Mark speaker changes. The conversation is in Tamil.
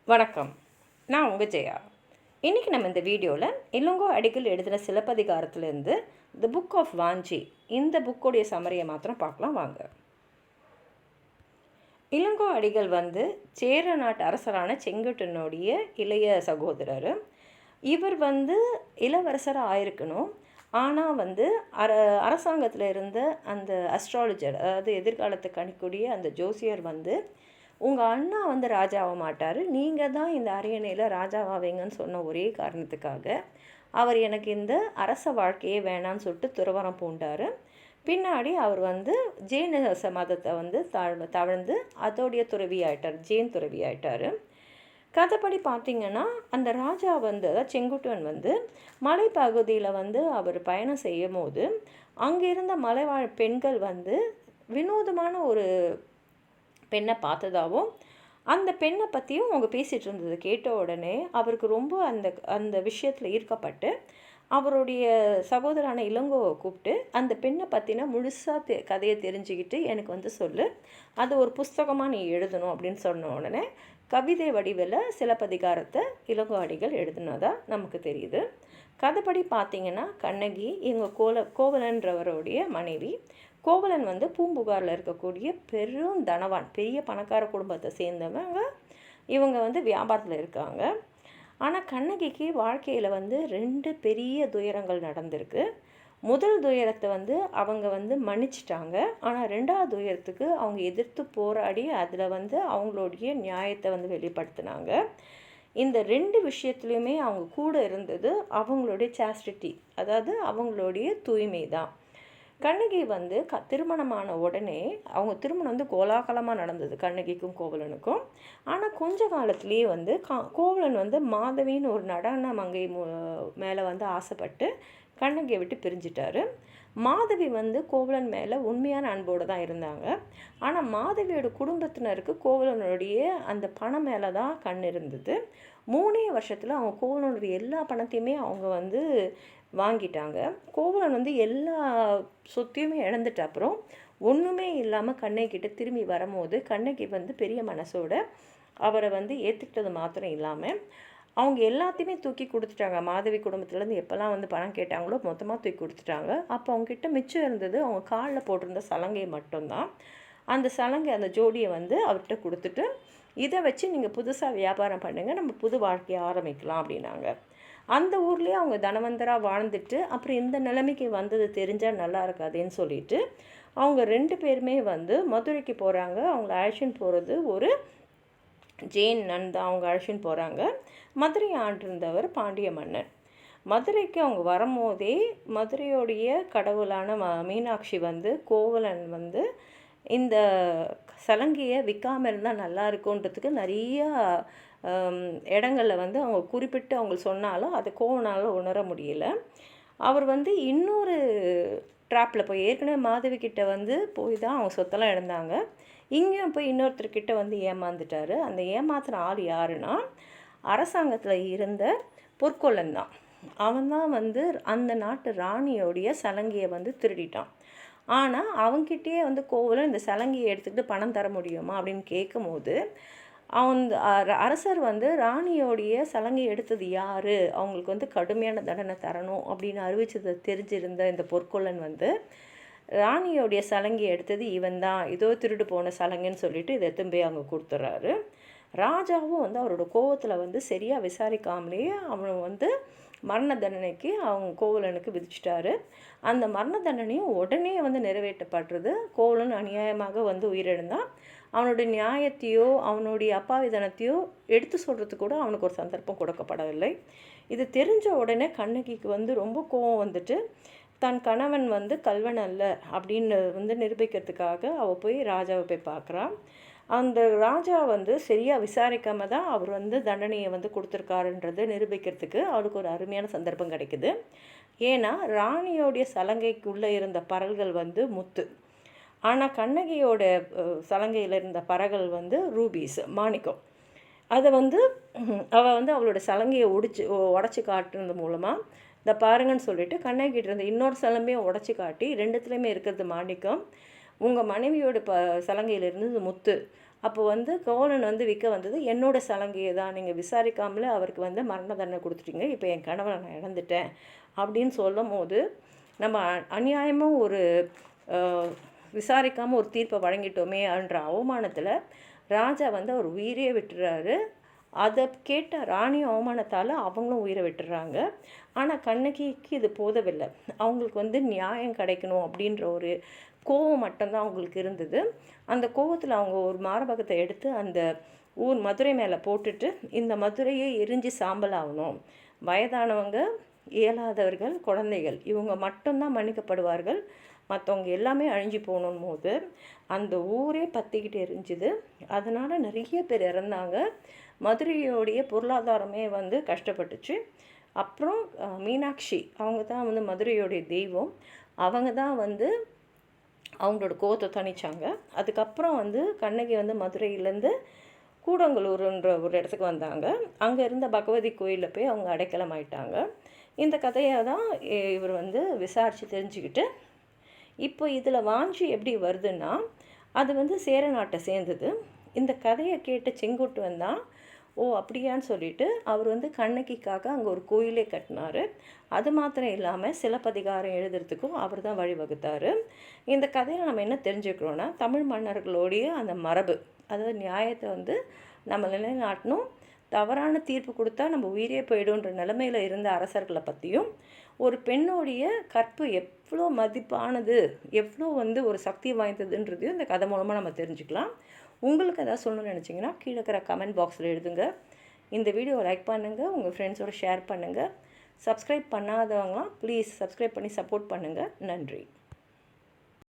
Speaker 1: வணக்கம். நான் உங்கள் ஜெயா. இன்றைக்கி நம்ம இந்த வீடியோவில் இளங்கோ அடிகள் எழுதின சிலப்பதிகாரத்துலேருந்து தி புக் ஆஃப் வாஞ்சி இந்த புக்கோடைய சமரியை மாத்திரம் பார்க்கலாம் வாங்க. இளங்கோ அடிகள் சேர நாட்டு அரசரான செங்குட்டுனுடைய இளைய சகோதரர். இவர் இளவரசராக ஆயிருக்கணும். ஆனால் அரசாங்கத்தில் இருந்த அந்த அஸ்ட்ராலஜர், அதாவது எதிர்காலத்தை கணிக்கூடிய அந்த ஜோசியர் உங்கள் அண்ணா ராஜாவாக மாட்டார், நீங்கள் தான் இந்த அரியணையில் ராஜாவாவீங்கன்னு சொன்ன ஒரே காரணத்துக்காக அவர் எனக்கு இந்த அரச வாழ்க்கையே வேணான்னு சொல்லிட்டு துறவரம் பூண்டார். பின்னாடி அவர் ஜெயின மதத்தை தவழ்ந்து அதோடைய துறவி ஆயிட்டார், ஜெயின் துறவி ஆயிட்டார். கதைப்படி பார்த்திங்கன்னா அந்த ராஜா அதாவது செங்குட்டுவன் மலைப்பகுதியில் அவர் பயணம் செய்யும் போது அங்கே இருந்த மலைவாழ் பெண்கள் வினோதமான ஒரு பெண்ணை பார்த்ததாகவும் அந்த பெண்ணை பற்றியும் அவங்க பேசிகிட்டு இருந்தது கேட்ட உடனே அவருக்கு ரொம்ப அந்த விஷயத்தில் ஈர்க்கப்பட்டு அவருடைய சகோதரான இளங்கோவை கூப்பிட்டு அந்த பெண்ணை பற்றின முழுசாக கதையை தெரிஞ்சுக்கிட்டு எனக்கு சொல்லு, அது ஒரு புஸ்தகமாக நீ எழுதணும் அப்படின்னு சொன்ன உடனே கவிதை வடிவில் சிலப்பதிகாரத்தை இளங்கோ அடிகள் எழுதுனதாக நமக்கு தெரியுது. கதைப்படி பார்த்திங்கன்னா கண்ணகி எங்கள் கோவலன்றவருடைய மனைவி. கோவலன் பூம்புகாரில் இருக்கக்கூடிய பெரும் தனவான், பெரிய பணக்கார குடும்பத்தை சேர்ந்தவங்க. இவங்க வியாபாரத்தில் இருக்காங்க. ஆனால் கண்ணகிக்கு வாழ்க்கையில் 2 பெரிய துயரங்கள் நடந்திருக்கு. முதல் துயரத்தை அவங்க மன்னிச்சிட்டாங்க. ஆனால் 2வது துயரத்துக்கு அவங்க எதிர்த்து போராடி அதில் அவங்களுடைய நியாயத்தை வெளிப்படுத்தினாங்க. இந்த 2 விஷயத்துலையுமே அவங்க கூட இருந்தது அவங்களுடைய சாஸ்டிட்டி, அதாவது அவங்களுடைய தூய்மை தான். கண்ணகி திருமணமான உடனே அவங்க திருமணம் கோலாகலமாக நடந்தது கண்ணகிக்கும் கோவலனுக்கும். ஆனால் கொஞ்ச காலத்துலேயே கோவலன் மாதவின்னு ஒரு நடன மங்கை மேலே ஆசைப்பட்டு கண்ணகியை விட்டு பிரிஞ்சிட்டாரு. மாதவி கோவலன் மேலே உண்மையான அன்போடு தான் இருந்தாங்க. ஆனால் மாதவியோட குடும்பத்தினருக்கு கோவலனுடைய அந்த பணம் மேலே தான் கண் இருந்தது. 3 வருஷத்தில் அவங்க கோவலனுடைய எல்லா பணத்தையுமே அவங்க வாங்கிட்டாங்க. கோவலன் எல்லா சொத்தையுமே இழந்துட்ட அப்புறம் ஒன்றுமே இல்லாமல் கண்ணகிட்ட திரும்பி வரும்போது கண்ணகி பெரிய மனசோட அவரை ஏற்றுக்கிட்டது மாத்திரம் இல்லாமல் அவங்க எல்லாத்தையுமே தூக்கி கொடுத்துட்டாங்க. மாதவி குடும்பத்துலேருந்து எப்போல்லாம் பணம் கேட்டாங்களோ மொத்தமாக தூக்கி கொடுத்துட்டாங்க. அப்போ அவங்கக்கிட்ட மிச்சம் இருந்தது அவங்க காலில் போட்டிருந்த சலங்கை மட்டும்தான். அந்த சலங்கை, அந்த ஜோடியை அவர்கிட்ட கொடுத்துட்டு இதை வச்சு நீங்கள் புதுசாக வியாபாரம் பண்ணுங்கள், நம்ம புது வாழ்க்கையை ஆரம்பிக்கலாம் அப்படின்னாங்க. அந்த ஊர்லேயே அவங்க தனவந்தராக வாழ்ந்துட்டு அப்புறம் இந்த நிலைமைக்கு வந்தது தெரிஞ்சால் நல்லா இருக்காதுன்னு சொல்லிட்டு அவங்க 2 பேருமே மதுரைக்கு போகிறாங்க. அவங்கள அழைச்சின்னு போகிறது ஒரு ஜெயின் நன் தான். அவங்க அழைச்சின்னு போகிறாங்க. மதுரை ஆண்டிருந்தவர் பாண்டிய மன்னன். மதுரைக்கு அவங்க வரும்போதே மதுரையோடைய கடவுளான மீனாட்சி கோவலன் இந்த சலங்கையை விற்காமல் இருந்தால் நல்லா இருக்குன்றதுக்கு நிறையா இடங்களில் அவங்க குறிப்பிட்டு அவங்க சொன்னாலும் அதை கோவனால் உணர முடியல. அவர் இன்னொரு ட்ராப்பில் போய் ஏற்கனவே மாதவி கிட்ட போய் தான் அவங்க சொத்தெல்லாம் இழந்தாங்க. இங்கேயும் போய் இன்னொருத்தர்கிட்ட ஏமாந்துட்டார். அந்த ஏமாத்துன ஆள் யாருன்னா அரசாங்கத்தில் இருந்த பொற்கொல்லன் தான். அவன் தான் அந்த நாட்டு ராணியோடைய சலங்கையை திருடிட்டான். ஆனால் அவங்ககிட்டயே கோவலன் இந்த சலங்கையை எடுத்துக்கிட்டு பணம் தர முடியுமா அப்படின்னு கேட்கும்போது அரசர் ராணியோடைய சலங்கை எடுத்தது யார், அவங்களுக்கு கடுமையான தண்டனை தரணும் அப்படின்னு அறிவிச்சதை தெரிஞ்சிருந்த இந்த பொற்கொல்லன் ராணியோடைய சலங்கை எடுத்தது இவன் தான், இதோ திருடு போன சலங்கைன்னு சொல்லிட்டு இதை எடுத்துன்னு போய் அவங்க கொடுத்துட்றாரு. ராஜாவும் அவரோட கோவத்தில் சரியாக விசாரிக்காமலேயே அவன் மரண தண்டனைக்கு அவங்க கோவலனுக்கு விதிச்சிட்டாரு. அந்த மரண தண்டனையும் உடனே நிறைவேற்றப்படுறது. கோவலன் அநியாயமாக உயிரிழந்தான். அவனுடைய நியாயத்தையோ அவனுடைய அப்பாவிதனத்தையோ எடுத்து சொல்கிறதுக்கு கூட அவனுக்கு ஒரு சந்தர்ப்பம் கொடுக்கப்படவில்லை. இது தெரிஞ்ச உடனே கண்ணகிக்கு ரொம்ப கோவம் தன் கணவன் கல்வன் அல்ல அப்படின்னு நிரூபிக்கிறதுக்காக அவள் போய் ராஜாவை போய் பார்க்குறான். அந்த ராஜா சரியாக விசாரிக்காமல் தான் அவர் தண்டனையை கொடுத்துருக்காருன்றதை நிரூபிக்கிறதுக்கு அவளுக்கு ஒரு அருமையான சந்தர்ப்பம் கிடைக்குது. ஏன்னா ராணியோடைய சலங்கைக்குள்ளே இருந்த பரல்கள் முத்து, ஆனால் கண்ணகியோட சலங்கையில் இருந்த பறகள் ரூபீஸ், மாணிக்கம். அதை அவள் அவளோட சலங்கையை உடச்சி காட்டுறது மூலமாக இந்த பாருங்கன்னு சொல்லிட்டு கண்ணகிட்ட இருந்த இன்னொரு சலங்கையை உடச்சி காட்டி 2த்துலேயுமே இருக்கிறது மாணிக்கம், உங்கள் மனைவியோட சலங்கையில் இருந்தது முத்து, அப்போ வந்து கோவலன் வந்து விற்க வந்தது என்னோட சலங்கையை தான், நீங்கள் விசாரிக்காமலே அவருக்கு வந்து மரண தண்டனை கொடுத்துட்டீங்க, இப்போ என் கணவனை நான் இழந்துட்டேன் அப்படின்னு சொல்லும் போது நம்ம அநியாயமாக ஒரு விசாரிக்காமல் ஒரு தீர்ப்பை வழங்கிட்டோமே என்ற அவமானத்தில் ராஜா வந்து அவர் உயிரே விட்டுறாரு. அதை கேட்ட ராணி அவமானத்தால் அவங்களும் உயிரை விட்டுறாங்க. ஆனால் கண்ணகிக்கு இது போதவில்லை. அவங்களுக்கு வந்து நியாயம் கிடைக்கணும் அப்படின்ற ஒரு கோவம் மட்டும்தான் அவங்களுக்கு இருந்தது. அந்த கோவத்தில் அவங்க ஒரு மாரபகத்தை எடுத்து அந்த ஊர் மதுரை மேலே போட்டுட்டு, இந்த மதுரையை எரிஞ்சு சாம்பல் ஆகணும், வயதானவங்க, இயலாதவர்கள், குழந்தைகள் இவங்க மட்டும்தான் மன்னிக்கப்படுவார்கள், மற்றவங்க எல்லாமே அழிஞ்சு போகணும் போது அந்த ஊரே பற்றிக்கிட்டு எரிஞ்சுது. அதனால் நிறைய பேர் இறந்தாங்க. மதுரையோடைய பொருளாதாரமே வந்து கஷ்டப்பட்டுச்சு. அப்புறம் மீனாட்சி அவங்க தான் வந்து மதுரையோடைய தெய்வம். அவங்க தான் வந்து அவங்களோட கோவத்தை தணிச்சாங்க. அதுக்கப்புறம் வந்து கண்ணகி வந்து மதுரையிலேருந்து கூடங்குளூருன்ற ஒரு இடத்துக்கு வந்தாங்க. அங்கே இருந்த பகவதி கோயிலில் போய் அவங்க அடைக்கலம் ஆயிட்டாங்க. இந்த கதையை தான் இவர் வந்து விசாரித்து தெரிஞ்சுக்கிட்டு, இப்போ இதில் வாஞ்சி எப்படி வருதுன்னா, அது வந்து சேர நாட்டை சேர்ந்தது. இந்த கதையை கேட்ட செங்குட்டுவன் தான் ஓ அப்படியான்னு சொல்லிட்டு அவர் வந்து கண்ணகிக்காக அங்கே ஒரு கோயிலே கட்டினார். அது மாத்திரம் இல்லாமல் சிலப்பதிகாரம் எழுதுறதுக்கும் அவர் தான் வழிவகுத்தார். இந்த கதையில் நம்ம என்ன தெரிஞ்சுக்கிறோன்னா, தமிழ் மன்னர்களுடைய அந்த மரபு, அதாவது நியாயத்தை வந்து நம்ம நிலைநாட்டணும், தவறான தீர்ப்பு கொடுத்தா நம்ம உயிரே போயிடுன்ற நிலைமையில் இருந்த அரசர்களை பற்றியும், ஒரு பெண்ணோடைய கற்பு எவ்வளோ மதிப்பானது, எவ்வளோ வந்து ஒரு சக்தி வாய்ந்ததுன்றதையும் இந்த கதை மூலமாக நம்ம தெரிஞ்சுக்கலாம். உங்களுக்கு எதாவது சொல்லணும்னு நினச்சிங்கன்னா கீழே இருக்கிற கமெண்ட் பாக்ஸில் எழுதுங்க. இந்த வீடியோவை லைக் பண்ணுங்கள், உங்கள் ஃப்ரெண்ட்ஸோடு ஷேர் பண்ணுங்கள். சப்ஸ்கிரைப் பண்ணாதவங்களாம் ப்ளீஸ் சப்ஸ்கிரைப் பண்ணி சப்போர்ட் பண்ணுங்கள். நன்றி.